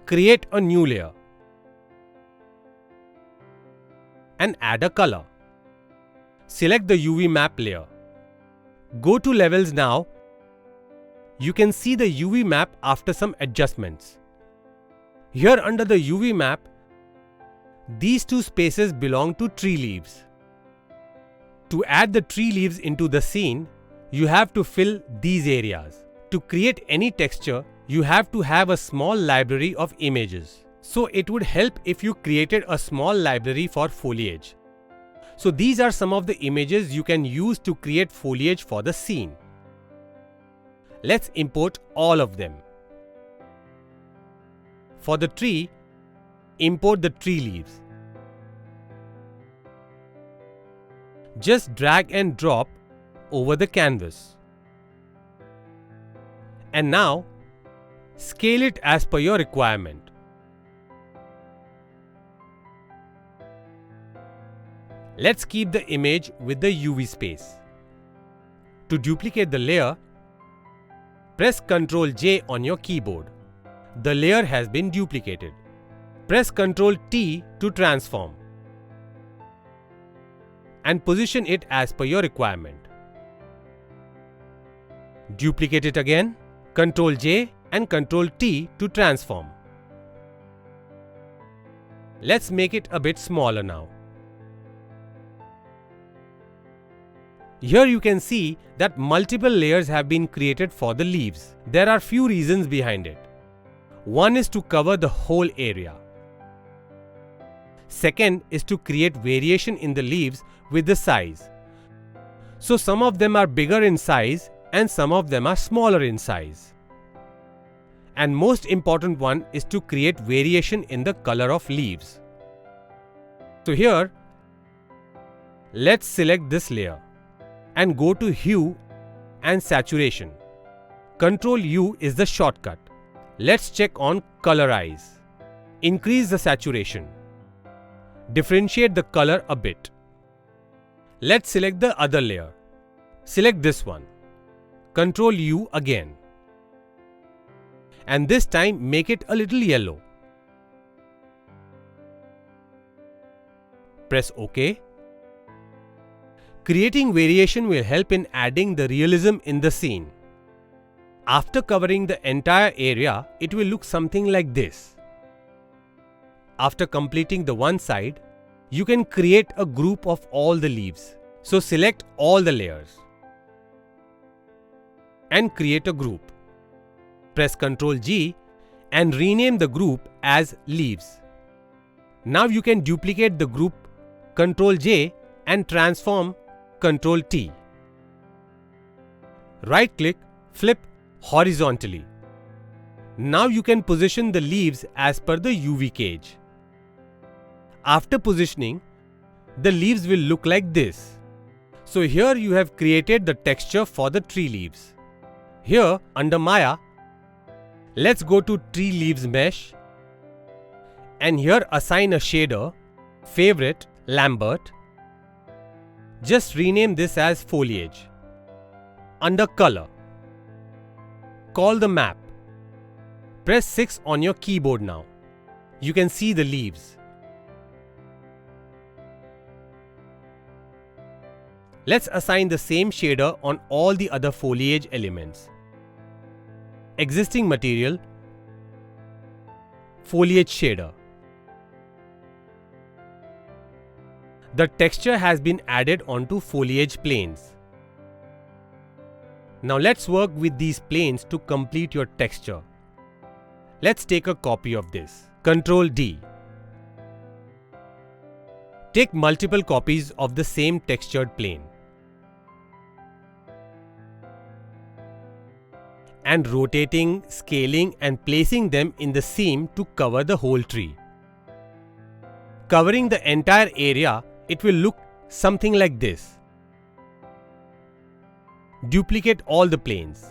Create a new layer and add a color. Select the UV map layer. Go to levels now. You can see the UV map after some adjustments. Here under the UV map, these two spaces belong to tree leaves. To add the tree leaves into the scene, you have to fill these areas. To create any texture, you have to have a small library of images. So it would help if you created a small library for foliage. So these are some of the images you can use to create foliage for the scene. Let's import all of them. For the tree, import the tree leaves. Just drag and drop over the canvas. And now, scale it as per your requirement. Let's keep the image with the UV space. To duplicate the layer, press Ctrl J on your keyboard. The layer has been duplicated. Press Ctrl T to transform and position it as per your requirement. Duplicate it again, Ctrl J and Ctrl T to transform. Let's make it a bit smaller now. Here you can see that multiple layers have been created for the leaves. There are few reasons behind it. One is to cover the whole area. Second is to create variation in the leaves with the size. So some of them are bigger in size and some of them are smaller in size. And most important one is to create variation in the color of leaves. So here, let's select this layer and go to Hue and Saturation. Ctrl U is the shortcut. Let's check on Colorize. Increase the saturation. Differentiate the color a bit. Let's select the other layer. Select this one. Ctrl U again. And this time make it a little yellow. Press OK. Creating variation will help in adding the realism in the scene. After covering the entire area, it will look something like this. After completing the one side, you can create a group of all the leaves. So select all the layers and create a group. Press Ctrl G and rename the group as Leaves. Now you can duplicate the group, Ctrl J and transform Ctrl T. Right click, flip horizontally. Now you can position the leaves as per the UV cage. After positioning, the leaves will look like this. So here you have created the texture for the tree leaves. Here under Maya, let's go to Tree Leaves Mesh and here assign a shader, Favorite, Lambert. Just rename this as Foliage. Under Color, call the map. Press 6 on your keyboard now. You can see the leaves. Let's assign the same shader on all the other foliage elements. Existing material, Foliage Shader. The texture has been added onto foliage planes. Now let's work with these planes to complete your texture. Let's take a copy of this. Ctrl D. Take multiple copies of the same textured plane and rotating, scaling and placing them in the seam to cover the whole tree. Covering the entire area, it will look something like this. Duplicate all the planes.